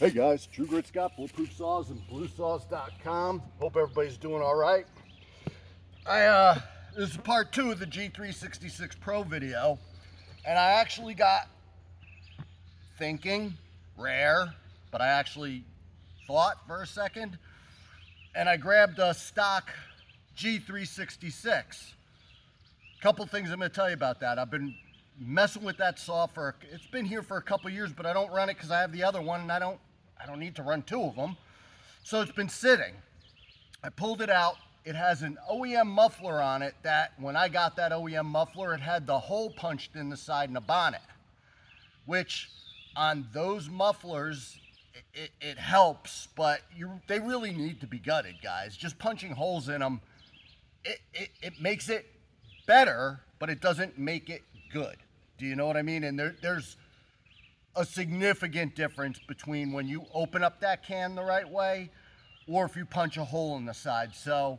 Hey guys, True Grit Scott, Bulletproof Saws and BLUESAWS.com. Hope everybody's doing all right. This is part 2 of the G366 Pro video, and I actually got thinking, rare, but I actually thought for a second, and I grabbed a stock G366. Couple things I'm going to tell you about that. I've been messing with that saw it's been here for a couple years, but I don't run it because I have the other one and I don't need to run 2 of them. So it's been sitting. I pulled it out. It has an OEM muffler on it that when I got that OEM muffler, it had the hole punched in the side in the bonnet, which on those mufflers, it helps, but they really need to be gutted, guys. Just punching holes in them, it makes it better, but it doesn't make it good. Do you know what I mean? And there's a significant difference between when you open up that can the right way or if you punch a hole in the side. So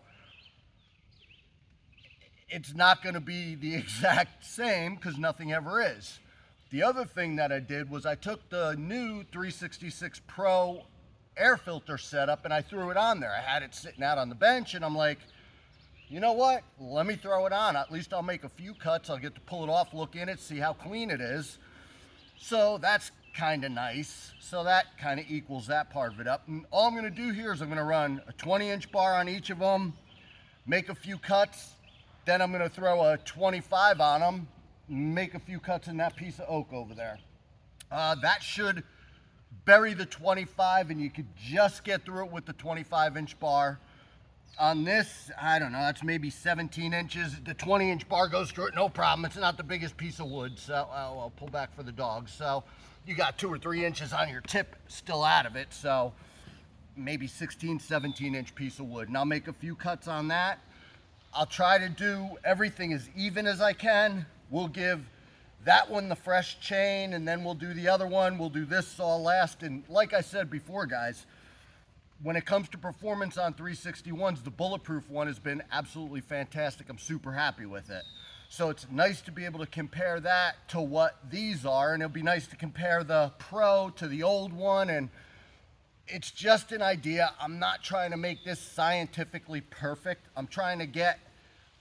it's not going to be the exact same because nothing ever is. The other thing that I did was I took the new 366 Pro air filter setup and I threw it on there. I had it sitting out on the bench and I'm like, you know what? Let me throw it on. At least I'll make a few cuts. I'll get to pull it off, look in it, see how clean it is. So that's kind of nice. So that kind of equals that part of it up. And all I'm going to do here is I'm going to run a 20-inch bar on each of them, make a few cuts. Then I'm going to throw a 25 on them, make a few cuts in that piece of oak over there. That should bury the 25 and you could just get through it with the 25-inch bar. On this, I don't know, that's maybe 17 inches. The 20-inch bar goes through it, no problem. It's not the biggest piece of wood, so I'll pull back for the dogs. So you got 2 or 3 inches on your tip still out of it, so maybe 16, 17-inch piece of wood. And I'll make a few cuts on that. I'll try to do everything as even as I can. We'll give that one the fresh chain, and then we'll do the other one. We'll do this saw last. And like I said before, guys, when it comes to performance on 361s, the bulletproof one has been absolutely fantastic. I'm super happy with it. So it's nice to be able to compare that to what these are, and it'll be nice to compare the Pro to the old one, and it's just an idea. I'm not trying to make this scientifically perfect. I'm trying to get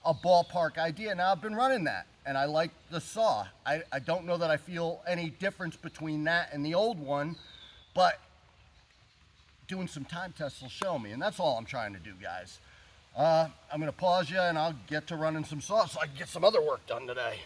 a ballpark idea. Now, I've been running that, and I like the saw. I don't know that I feel any difference between that and the old one, but doing some time tests will show me, and that's all I'm trying to do, guys. I'm going to pause you, and I'll get to running some saws so I can get some other work done today.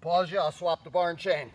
Pause you, I'll swap the bar and chain.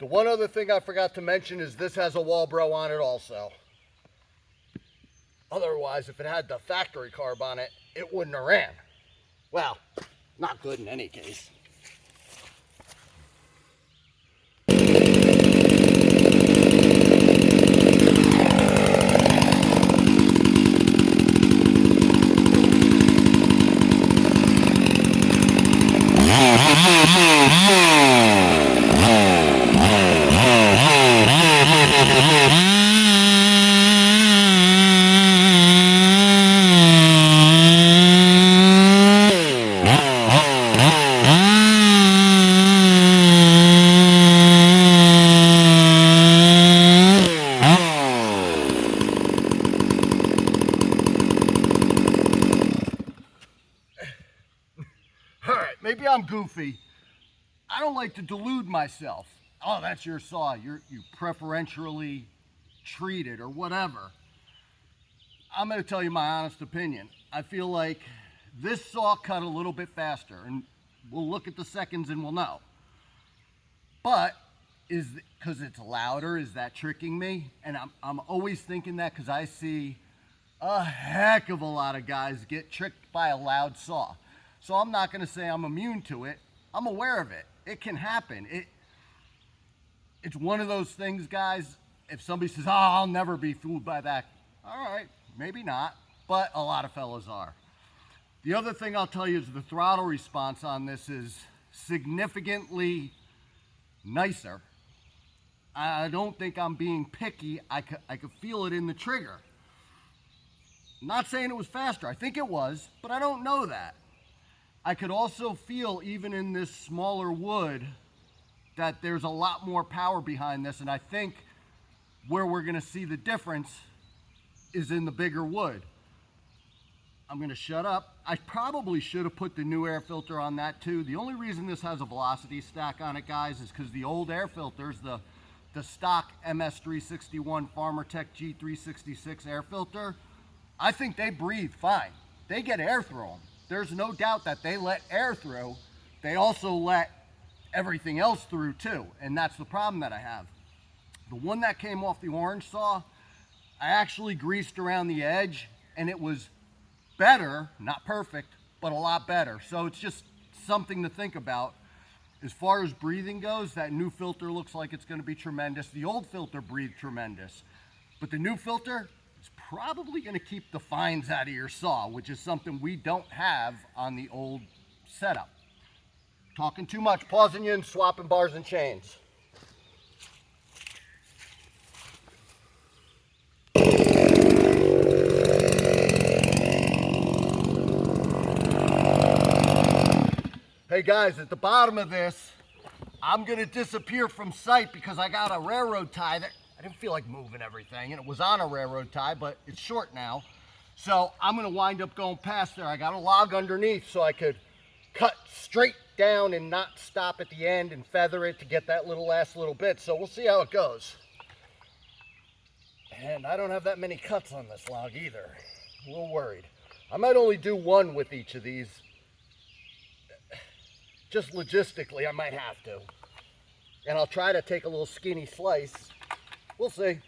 One other thing I forgot to mention is this has a Walbro on it also. Otherwise, if it had the factory carb on it, it wouldn't have ran. Well, not good in any case. I'm goofy. I don't like to delude myself. Oh, that's your saw. You preferentially treat it or whatever. I'm going to tell you my honest opinion. I feel like this saw cut a little bit faster, and we'll look at the seconds and we'll know. But is because it's louder, is that tricking me? And I'm always thinking that because I see a heck of a lot of guys get tricked by a loud saw. So I'm not going to say I'm immune to it. I'm aware of it. It can happen. It's one of those things, guys. If somebody says, oh, I'll never be fooled by that. All right, maybe not, but a lot of fellas are. The other thing I'll tell you is the throttle response on this is significantly nicer. I don't think I'm being picky. I could feel it in the trigger. Not saying it was faster. I think it was, but I don't know that. I could also feel, even in this smaller wood, that there's a lot more power behind this, and I think where we're going to see the difference is in the bigger wood. I'm going to shut up. I probably should have put the new air filter on that too. The only reason this has a velocity stack on it, guys, is because the old air filters, the stock MS361 Farmertec G366 air filter, I think they breathe fine. They get air through them. There's no doubt that they let air through. They also let everything else through too, and that's the problem that I have. The one that came off the orange saw, I actually greased around the edge, and it was better, not perfect, but a lot better. So it's just something to think about. As far as breathing goes, that new filter looks like it's going to be tremendous. The old filter breathed tremendous, but the new filter is probably going to keep the fines out of your saw, which is something we don't have on the old setup. Talking too much, pausing you and swapping bars and chains. Hey guys, at the bottom of this, I'm gonna disappear from sight because I got a railroad tie that I didn't feel like moving everything, and it was on a railroad tie, but it's short now. So I'm gonna wind up going past there. I got a log underneath so I could cut straight down and not stop at the end and feather it to get that last little bit. So we'll see how it goes. And I don't have that many cuts on this log either. A little worried. I might only do one with each of these. Just logistically, I might have to. And I'll try to take a little skinny slice. We'll see.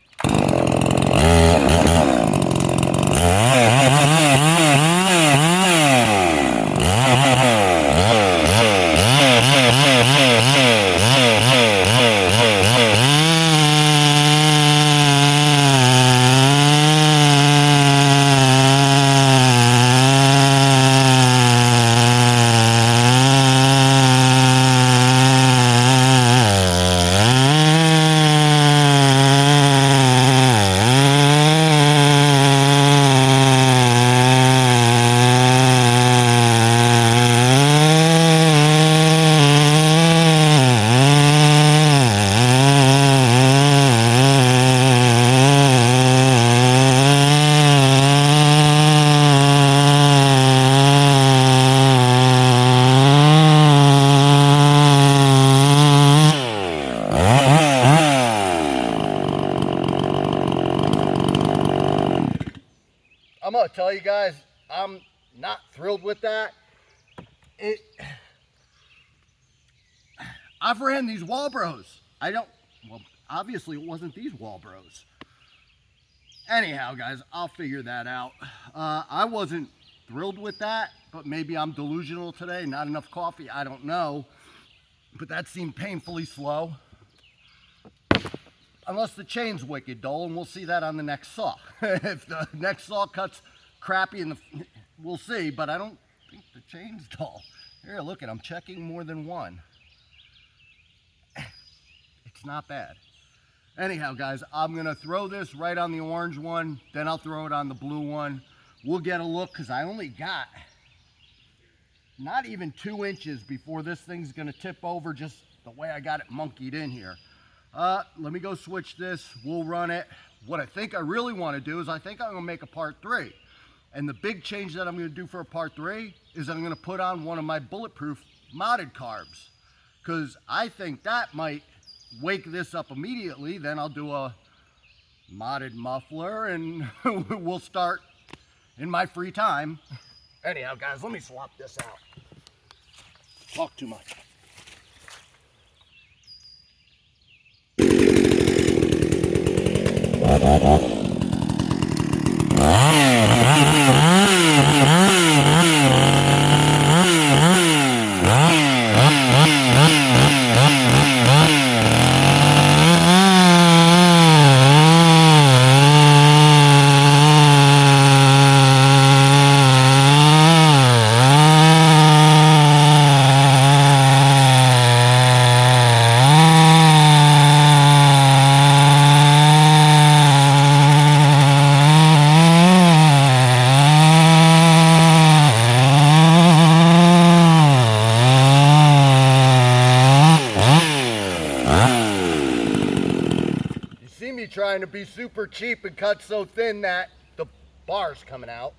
I'm gonna tell you guys, I'm not thrilled with that. I've ran these Walbros. Well, obviously it wasn't these Walbros. Anyhow, guys, I'll figure that out. I wasn't thrilled with that, but maybe I'm delusional today, not enough coffee, I don't know. But that seemed painfully slow. Unless the chain's wicked dull, and we'll see that on the next saw. If the next saw cuts crappy, we'll see, but I don't think the chain's dull. Here, look at, I'm checking more than one. It's not bad. Anyhow, guys, I'm gonna throw this right on the orange one, then I'll throw it on the blue one. We'll get a look, because I only got not even 2 inches before this thing's gonna tip over, just the way I got it monkeyed in here. Let me go switch this. We'll run it. What I think I really want to do is I think I'm going to make a part 3. And the big change that I'm going to do for a part 3 is I'm going to put on one of my bulletproof modded carbs, because I think that might wake this up immediately. Then I'll do a modded muffler and we'll start in my free time. Anyhow, guys, let me swap this out. Talk too much. Trying to be super cheap and cut so thin that the bar's coming out,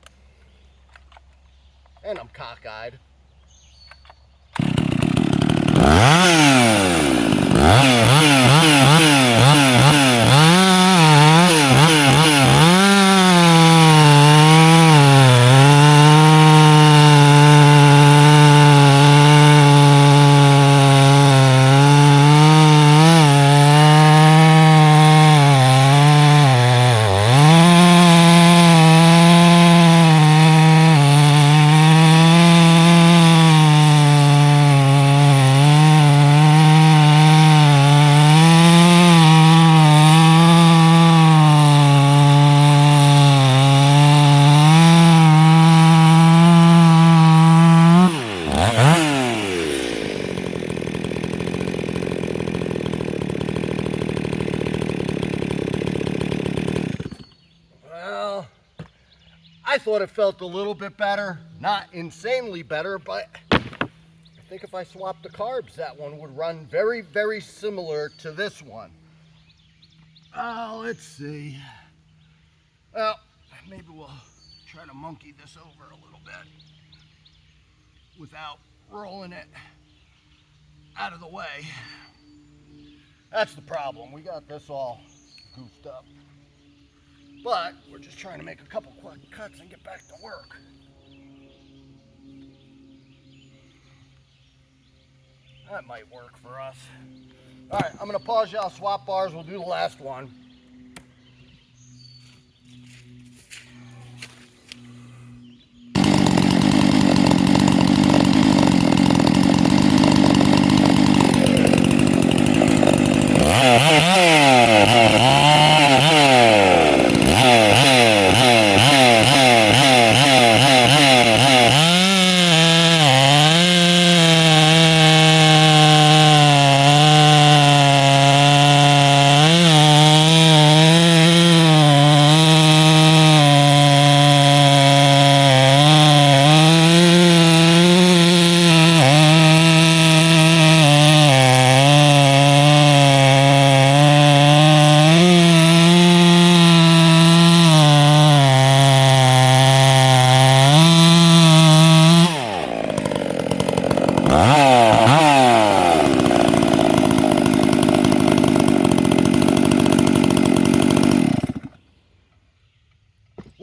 and I'm cockeyed. I thought it felt a little bit better, not insanely better, but I think if I swapped the carbs, that one would run very, very similar to this one. Let's see. Well, maybe we'll try to monkey this over a little bit without rolling it out of the way. That's the problem. We got this all goofed up. But we're just trying to make a couple quick cuts and get back to work. That might work for us. All right, I'm gonna pause y'all, swap bars. We'll do the last one.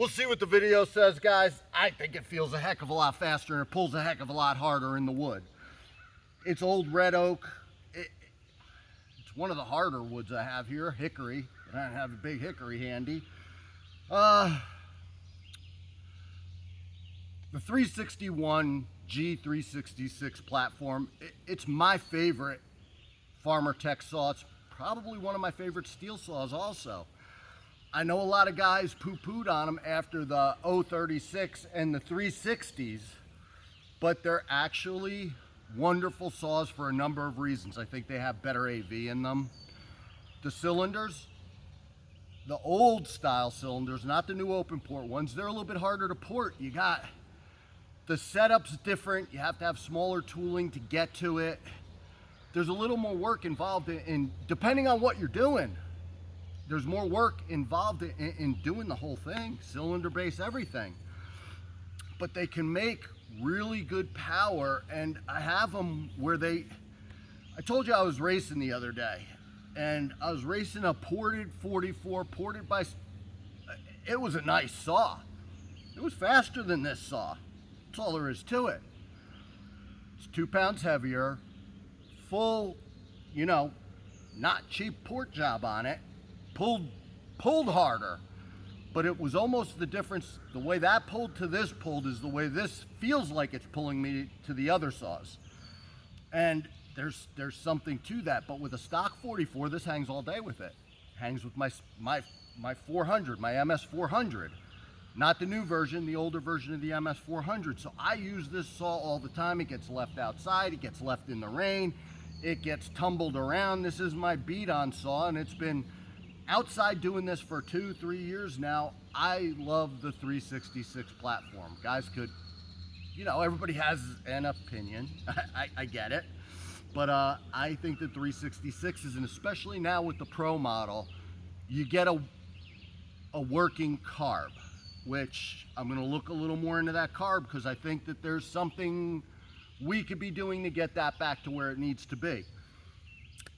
We'll see what the video says, guys. I think it feels a heck of a lot faster and it pulls a heck of a lot harder in the wood. It's old red oak. It's one of the harder woods I have here, hickory. I don't have a big hickory handy. The 361 G366 platform, it's my favorite Farmertec saw. It's probably one of my favorite steel saws also. I know a lot of guys poo-pooed on them after the 036 and the 360s, but they're actually wonderful saws for a number of reasons. I think they have better AV in them. The cylinders, the old style cylinders, not the new open port ones, they're a little bit harder to port. You got, the setup's different. You have to have smaller tooling to get to it. There's a little more work involved in depending on what you're doing. There's more work involved in doing the whole thing, cylinder base, everything. But they can make really good power, and I have them where I told you I was racing the other day, and I was racing a ported 44, ported by, it was a nice saw. It was faster than this saw. That's all there is to it. It's 2 pounds heavier, full, you know, not cheap port job on it, pulled harder. But it was almost the difference, the way that pulled to this pulled is the way this feels like it's pulling me to the other saws. And there's something to that, but with a stock 44, this hangs all day with it. Hangs with my 400, my MS 400. Not the new version, the older version of the MS 400. So I use this saw all the time. It gets left outside, it gets left in the rain, it gets tumbled around. This is my beat-on saw, and it's been outside doing this for 2-3 years now. I love the 366 platform. Guys could, you know, everybody has an opinion. I get it. But I think the 366 is, and especially now with the Pro model, you get a working carb, which I'm going to look a little more into that carb because I think that there's something we could be doing to get that back to where it needs to be.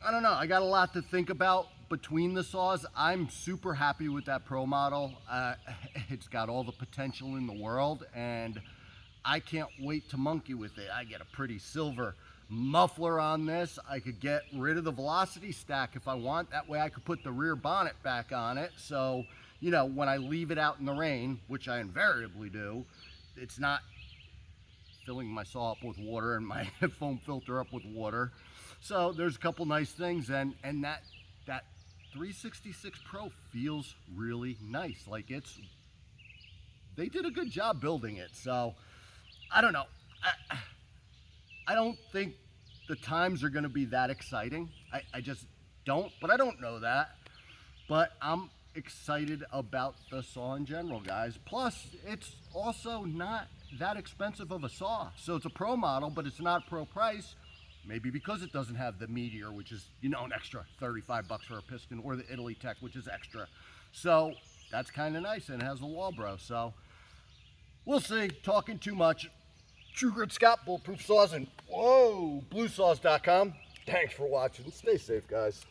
I don't know. I got a lot to think about between the saws. I'm super happy with that Pro model. It's got all the potential in the world, and I can't wait to monkey with it. I get a pretty silver muffler on this. I could get rid of the velocity stack if I want. That way I could put the rear bonnet back on it. So, you know, when I leave it out in the rain, which I invariably do, it's not filling my saw up with water and my foam filter up with water. So there's a couple nice things, and that 366 Pro feels really nice. Like they did a good job building it. So I don't know. I don't think the times are going to be that exciting. I just don't, but I don't know that. But I'm excited about the saw in general, guys. Plus, it's also not that expensive of a saw. So it's a Pro model, but it's not Pro price. Maybe because it doesn't have the Meteor, which is, you know, an extra 35 bucks for a piston, or the Italy Tech, which is extra. So that's kind of nice, and it has the Walbro. So we'll see. Talking too much. True Grit Scott, Bulletproof Saws, and whoa, BLUESAWS.com. Thanks for watching. Stay safe, guys.